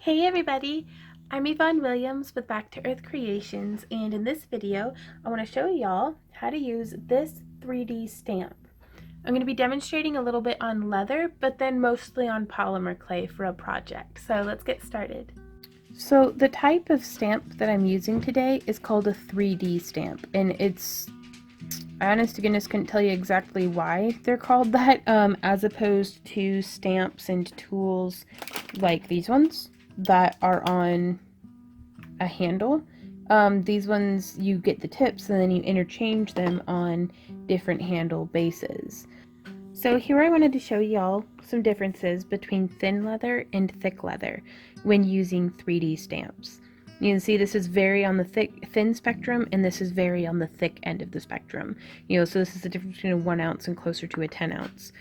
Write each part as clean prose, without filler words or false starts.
Hey everybody, I'm Yvonne Williams with Back to Earth Creations, and in this video I want to show y'all how to use this 3D stamp. I'm going to be demonstrating a little bit on leather, but then mostly on polymer clay for a project. So let's get started. So the type of stamp that I'm using today is called a 3D stamp, and I honest to goodness couldn't tell you exactly why they're called that, as opposed to stamps and tools like these ones that are on a handle. These ones, you get the tips and then you interchange them on different handle bases. So here I wanted to show y'all some differences between thin leather and thick leather when using 3D stamps. You can see this is very on the thin spectrum, and this is very on the thick end of the spectrum. So this is the difference between a 1 ounce and closer to a 10 ounce.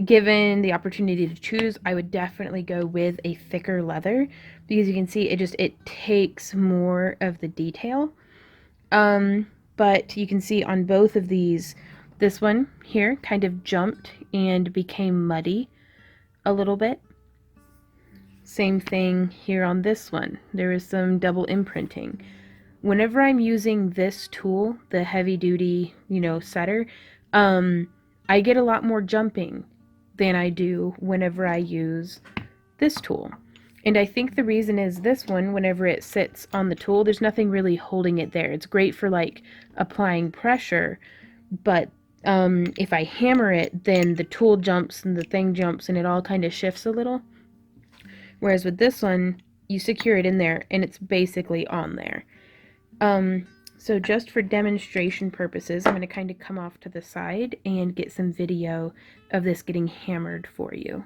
Given the opportunity to choose, I would definitely go with a thicker leather because you can see it takes more of the detail. But you can see on both of these, this one here kind of jumped and became muddy a little bit. Same thing here on this one. There is some double imprinting. Whenever I'm using this tool, the heavy duty, setter, I get a lot more jumping than I do whenever I use this tool. And I think the reason is this one, whenever it sits on the tool, there's nothing really holding it there. It's great for like applying pressure, but if I hammer it, then the tool jumps and the thing jumps and it all kind of shifts a little. Whereas with this one, you secure it in there and it's basically on there. So just for demonstration purposes, I'm going to kind of come off to the side and get some video of this getting hammered for you.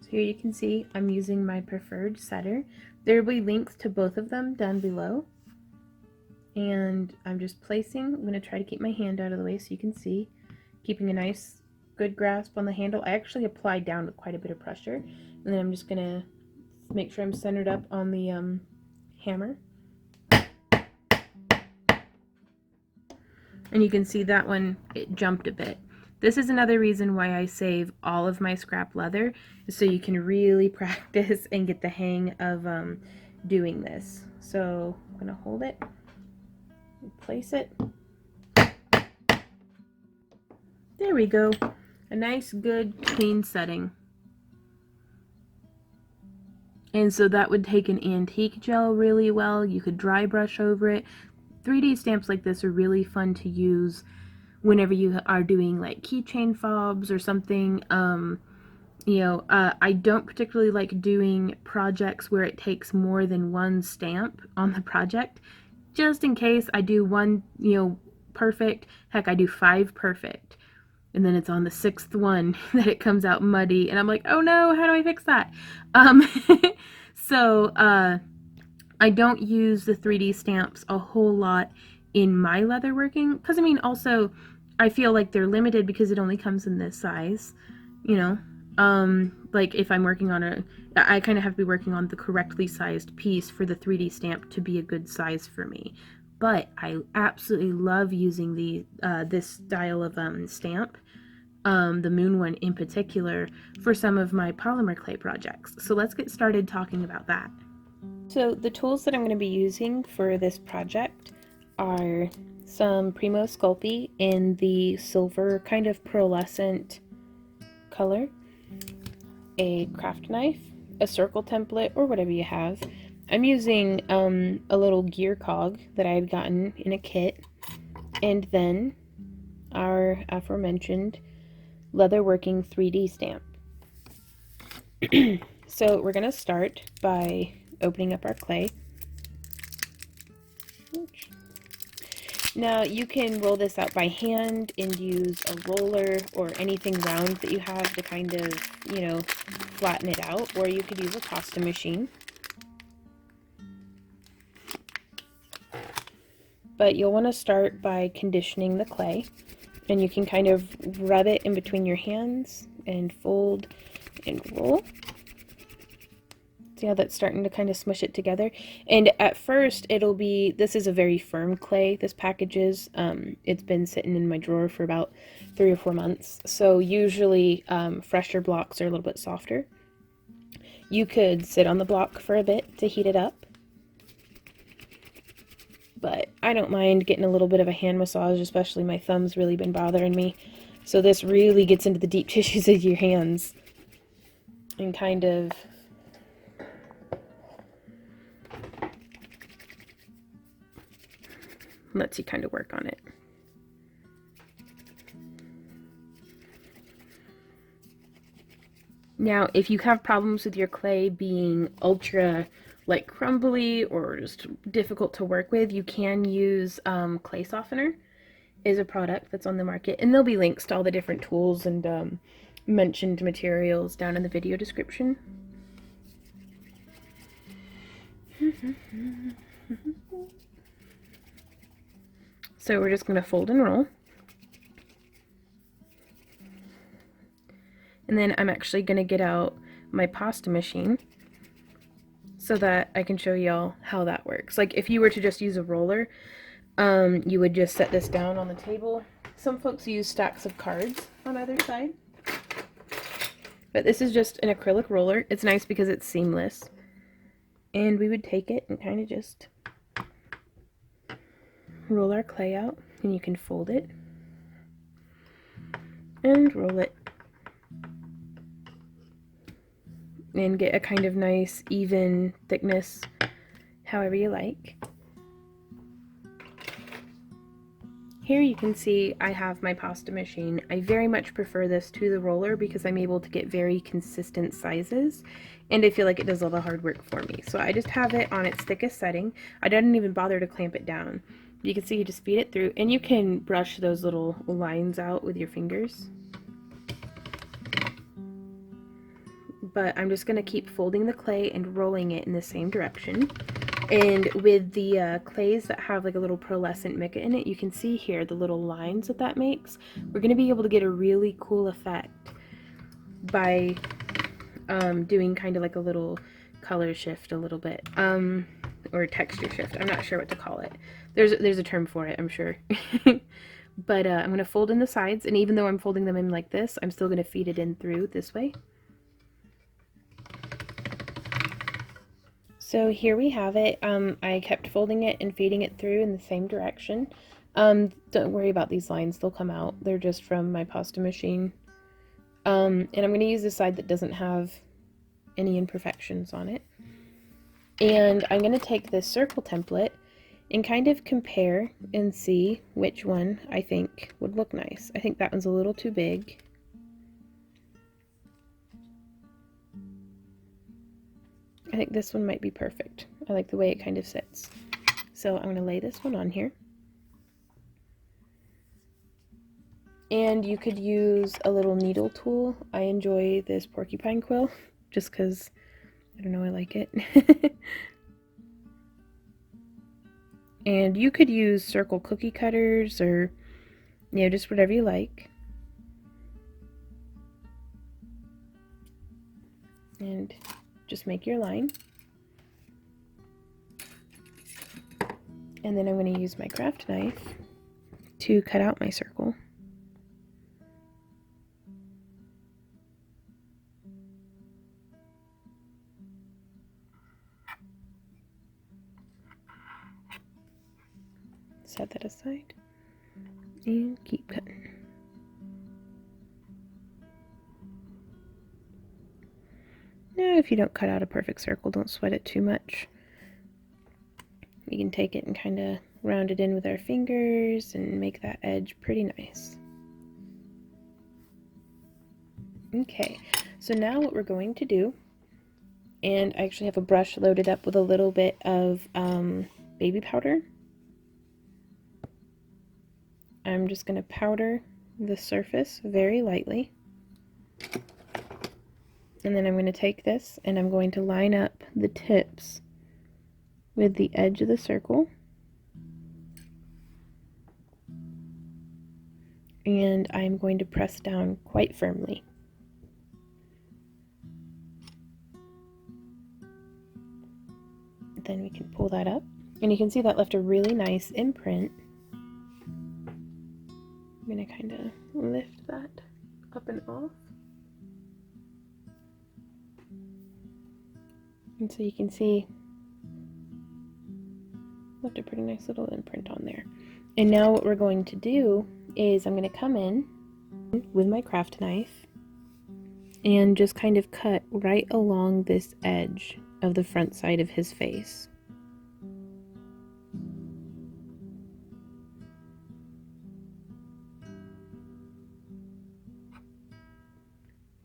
So here you can see I'm using my preferred setter. There will be links to both of them down below. And I'm just placing, I'm going to try to keep my hand out of the way so you can see, keeping a nice good grasp on the handle. I actually applied down with quite a bit of pressure, and then I'm just going to make sure I'm centered up on the hammer. And you can see that one, it jumped a bit. This is another reason why I save all of my scrap leather, so you can really practice and get the hang of doing this. So I'm going to hold it, place it. There we go. A nice, good, clean setting. And so that would take an antique gel really well. You could dry brush over it. 3D stamps like this are really fun to use whenever you are doing like keychain fobs or something. I don't particularly like doing projects where it takes more than one stamp on the project. Just in case I do one, perfect, heck, I do 5 perfect. And then it's on the 6th one that it comes out muddy. And I'm like, oh no, how do I fix that? So, I don't use the 3D stamps a whole lot in my leatherworking, because also I feel like they're limited because it only comes in this size, like if I'm working on I kind of have to be working on the correctly sized piece for the 3D stamp to be a good size for me. But I absolutely love using this style of stamp, the moon one in particular, for some of my polymer clay projects. So let's get started talking about that. So the tools that I'm going to be using for this project are some Primo Sculpey in the silver kind of pearlescent color, a craft knife, a circle template, or whatever you have. I'm using a little gear cog that I had gotten in a kit, and then our aforementioned leatherworking 3D stamp. So we're going to start by opening up our clay. Now you can roll this out by hand and use a roller or anything round that you have to kind of, flatten it out, or you could use a pasta machine. But you'll want to start by conditioning the clay, and you can kind of rub it in between your hands and fold and roll. See how that's starting to kind of smush it together? And at first this is a very firm clay, this package is. It's been sitting in my drawer for about 3 or 4 months. So usually fresher blocks are a little bit softer. You could sit on the block for a bit to heat it up, but I don't mind getting a little bit of a hand massage, especially my thumb's really been bothering me. So this really gets into the deep tissues of your hands and kind of lets you kind of work on it. Now, if you have problems with your clay being ultra like crumbly or just difficult to work with, you can use Clay Softener is a product that's on the market, and there'll be links to all the different tools and mentioned materials down in the video description. So we're just going to fold and roll. And then I'm actually going to get out my pasta machine so that I can show y'all how that works. Like if you were to just use a roller, you would just set this down on the table. Some folks use stacks of cards on either side. But this is just an acrylic roller. It's nice because it's seamless. And we would take it and kind of just roll our clay out. And you can fold it and roll it. And get a kind of nice even thickness however you like. Here you can see I have my pasta machine. I very much prefer this to the roller because I'm able to get very consistent sizes, and I feel like it does all the hard work for me. So I just have it on its thickest setting. I didn't even bother to clamp it down. You can see you just feed it through, and you can brush those little lines out with your fingers. But I'm just going to keep folding the clay and rolling it in the same direction. And with the clays that have like a little pearlescent mica in it, you can see here the little lines that makes. We're going to be able to get a really cool effect by doing kind of like a little color shift a little bit, or texture shift. I'm not sure what to call it. There's a term for it, I'm sure. But I'm going to fold in the sides, and even though I'm folding them in like this, I'm still going to feed it in through this way. So here we have it. I kept folding it and feeding it through in the same direction. Don't worry about these lines, they'll come out. They're just from my pasta machine. And I'm going to use the side that doesn't have any imperfections on it. And I'm going to take this circle template and kind of compare and see which one I think would look nice. I think that one's a little too big. I think this one might be perfect. I like the way it kind of sits. So I'm going to lay this one on here. And you could use a little needle tool. I enjoy this porcupine quill just because, I don't know, I like it. And you could use circle cookie cutters or, you know, just whatever you like. And just make your line. And then I'm going to use my craft knife to cut out my circle. Set that aside and keep cutting. Now, if you don't cut out a perfect circle, don't sweat it too much. We can take it and kind of round it in with our fingers and make that edge pretty nice. Okay, so now what we're going to do, and I actually have a brush loaded up with a little bit of baby powder. I'm just going to powder the surface very lightly. And then I'm going to take this and I'm going to line up the tips with the edge of the circle. And I'm going to press down quite firmly. Then we can pull that up. And you can see that left a really nice imprint. I'm going to kind of lift that up and off. And so you can see left a pretty nice little imprint on there. And now what we're going to do is I'm going to come in with my craft knife and just kind of cut right along this edge of the front side of his face.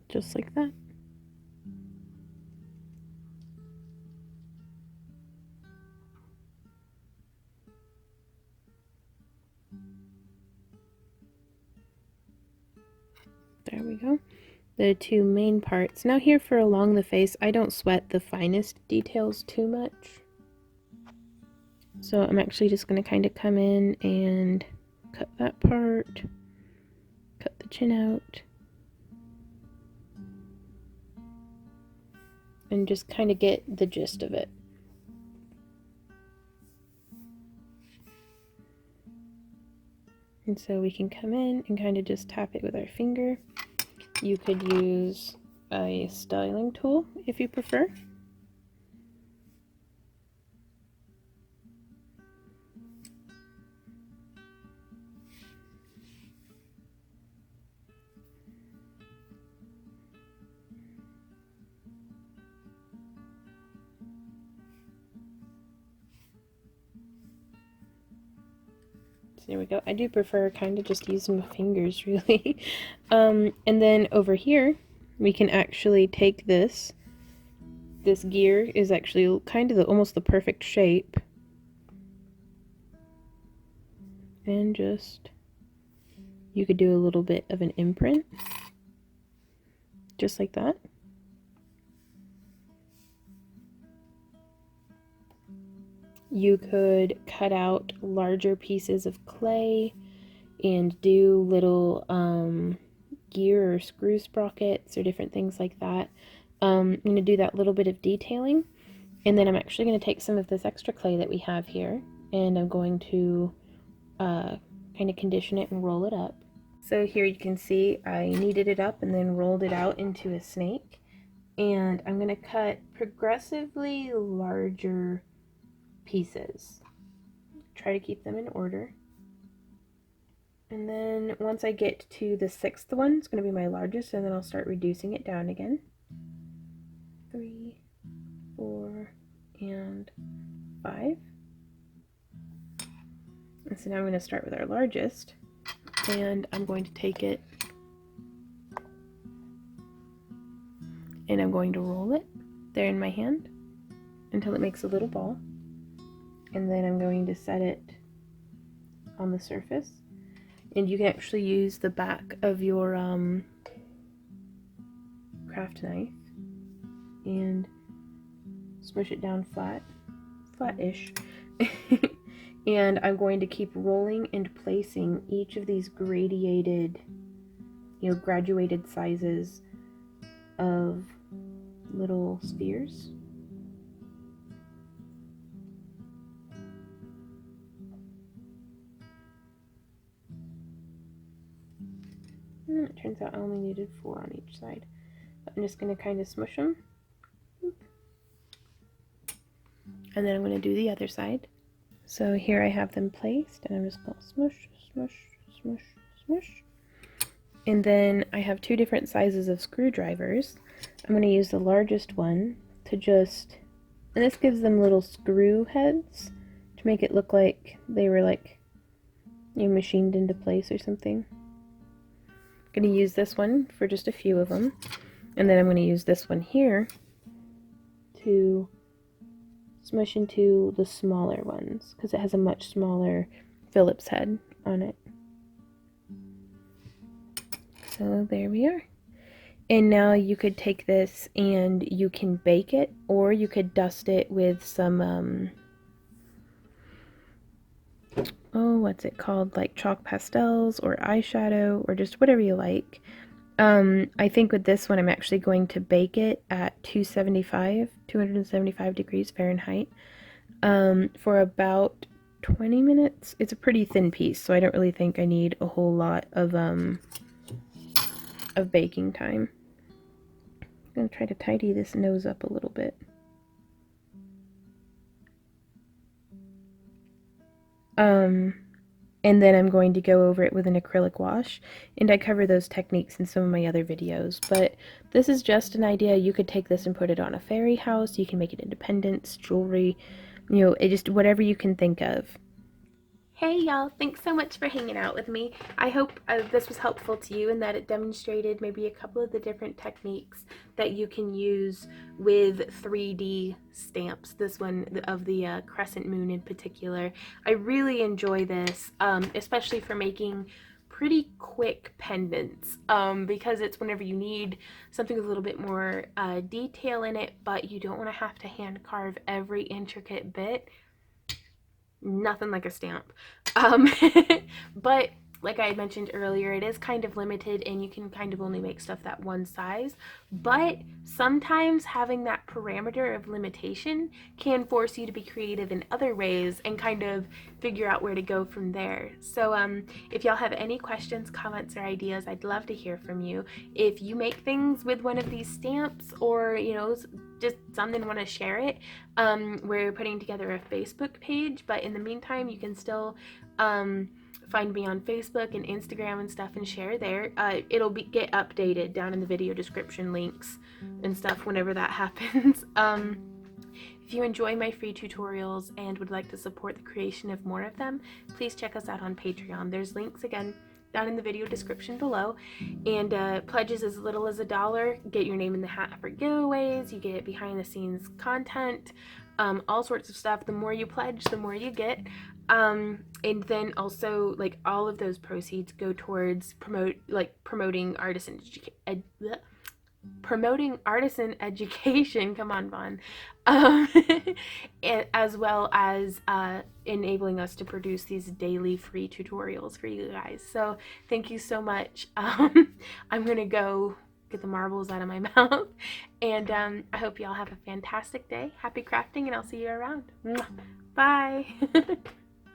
Just like that. There we go. The two main parts. Now here for along the face, I don't sweat the finest details too much. So I'm actually just going to kind of come in and cut that part, cut the chin out, and just kind of get the gist of it. And so we can come in and kind of just tap it with our finger. You could use a styling tool if you prefer. There we go. I do prefer kind of just using my fingers, really. And then over here, we can actually take this. This gear is actually kind of almost the perfect shape. And just, you could do a little bit of an imprint. Just like that. You could cut out larger pieces of clay and do little gear or screw sprockets or different things like that. I'm going to do that little bit of detailing, and then I'm actually going to take some of this extra clay that we have here, and I'm going to kind of condition it and roll it up. So here you can see I kneaded it up and then rolled it out into a snake, and I'm going to cut progressively larger pieces. Try to keep them in order. And then once I get to the 6th one, it's going to be my largest, and then I'll start reducing it down again. 3, 4, and 5. And so now I'm going to start with our largest, and I'm going to take it and I'm going to roll it there in my hand until it makes a little ball. And then I'm going to set it on the surface. And you can actually use the back of your craft knife and smush it down flat-ish. And I'm going to keep rolling and placing each of these graduated sizes of little spheres. And it turns out I only needed 4 on each side. But I'm just going to kind of smush them. And then I'm going to do the other side. So here I have them placed, and I'm just going to smush, smush, smush, smush. And then I have 2 different sizes of screwdrivers. I'm going to use the largest one to just, and this gives them little screw heads to make it look like they were like, machined into place or something. I'm going to use this one for just a few of them. And then I'm going to use this one here to smush into the smaller ones, because it has a much smaller Phillips head on it. So there we are. And now you could take this and you can bake it, or you could dust it with some, what's it called? Like chalk pastels or eyeshadow or just whatever you like. I think with this one I'm actually going to bake it at 275 degrees Fahrenheit for about 20 minutes. It's a pretty thin piece, so I don't really think I need a whole lot of baking time. I'm going to try to tidy this nose up a little bit. And then I'm going to go over it with an acrylic wash, and I cover those techniques in some of my other videos. But this is just an idea. You could take this and put it on a fairy house. You can make it independence, jewelry, it just whatever you can think of. Hey y'all, thanks so much for hanging out with me. I hope this was helpful to you and that it demonstrated maybe a couple of the different techniques that you can use with 3D stamps. This one of the crescent moon in particular. I really enjoy this, especially for making pretty quick pendants, because it's whenever you need something with a little bit more detail in it, but you don't want to have to hand carve every intricate bit. Nothing like a stamp. Um, but like I had mentioned earlier, it is kind of limited and you can kind of only make stuff that one size. But sometimes having that parameter of limitation can force you to be creative in other ways and kind of figure out where to go from there. So if y'all have any questions, comments, or ideas, I'd love to hear from you. If you make things with one of these stamps, or just something, want to share it, we're putting together a Facebook page, but in the meantime you can still find me on Facebook and Instagram and stuff and share there. It'll get updated down in the video description links and stuff whenever that happens. If you enjoy my free tutorials and would like to support the creation of more of them, please check us out on Patreon. There's links again down in the video description below, and pledges as little as $1 get your name in the hat for giveaways. You get behind the scenes content, all sorts of stuff. The more you pledge, the more you get. And then also, like, all of those proceeds go towards promoting artisan education. Come on, Vaughn. As well as enabling us to produce these daily free tutorials for you guys. So thank you so much. I'm gonna go get the marbles out of my mouth, and I hope y'all have a fantastic day. Happy crafting, and I'll see you around. Bye.